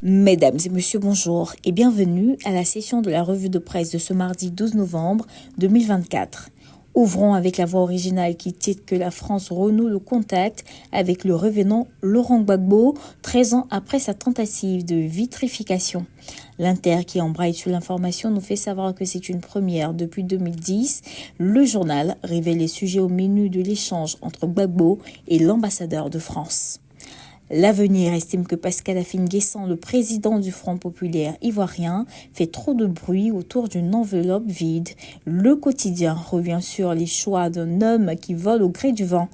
Mesdames et messieurs, bonjour et bienvenue à la session de la revue de presse de ce mardi 12 novembre 2024. Ouvrons avec la voix originale qui titre que la France renoue le contact avec le revenant Laurent Gbagbo, 13 ans après sa tentative de vitrification. L'Inter qui embraye sur l'information nous fait savoir que c'est une première depuis 2010. Le journal révèle les sujets au menu de l'échange entre Gbagbo et l'ambassadeur de France. L'Avenir estime que Pascal Afine-Guessant, le président du Front populaire ivoirien, fait trop de bruit autour d'une enveloppe vide. Le Quotidien revient sur les choix d'un homme qui vole au gré du vent.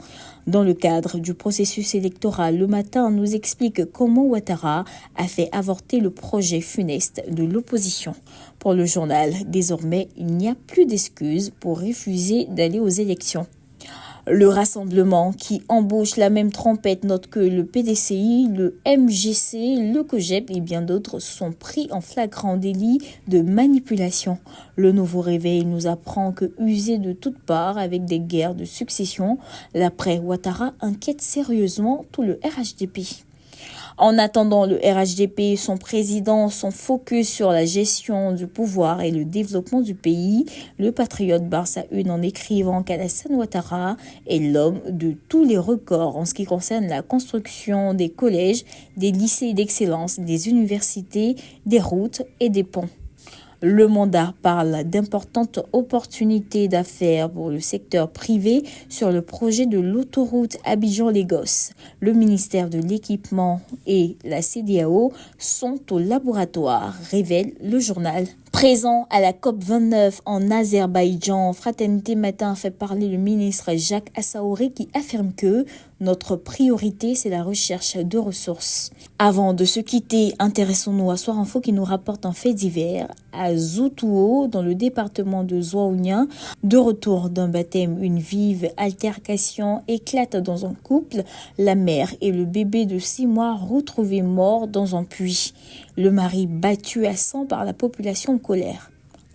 Dans le cadre du processus électoral, Le Matin nous explique comment Ouattara a fait avorter le projet funeste de l'opposition. Pour le journal, désormais, il n'y a plus d'excuses pour refuser d'aller aux élections. Le rassemblement qui embauche la même trompette note que le PDCI, le MGC, le COJEP et bien d'autres sont pris en flagrant délit de manipulation. Le Nouveau Réveil nous apprend que usé de toutes parts avec des guerres de succession, l'après Ouattara inquiète sérieusement tout le RHDP. En attendant le RHDP, son président, son focus sur la gestion du pouvoir et le développement du pays, le patriote barre sa une en écrivant qu'Alassane Ouattara est l'homme de tous les records en ce qui concerne la construction des collèges, des lycées d'excellence, des universités, des routes et des ponts. Le mandat parle d'importantes opportunités d'affaires pour le secteur privé sur le projet de l'autoroute Abidjan-Lagos. Le ministère de l'Équipement et la CEDEAO sont au laboratoire, révèle le journal. Présent à la COP29 en Azerbaïdjan, Fraternité Matin fait parler le ministre Jacques Assaouré qui affirme que notre priorité, c'est la recherche de ressources. Avant de se quitter, intéressons-nous à Soir Info qui nous rapporte un fait divers. À Zoutouo, dans le département de Zouaounia, de retour d'un baptême, une vive altercation éclate dans un couple. La mère et le bébé de 6 mois retrouvés morts dans un puits. Le mari battu à sang par la population en colère.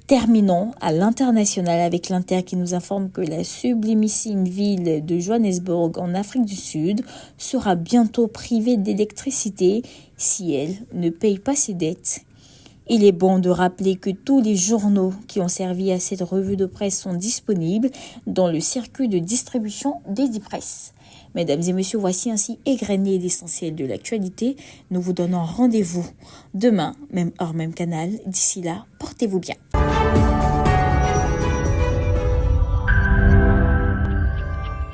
Terminons à l'international avec l'Inter qui nous informe que la sublimissime ville de Johannesburg en Afrique du Sud sera bientôt privée d'électricité si elle ne paye pas ses dettes. Il est bon de rappeler que tous les journaux qui ont servi à cette revue de presse sont disponibles dans le circuit de distribution d'Edipresse. Mesdames et messieurs, voici ainsi égrené l'essentiel de l'actualité. Nous vous donnons rendez-vous demain, même heure, même canal. D'ici là, portez-vous bien.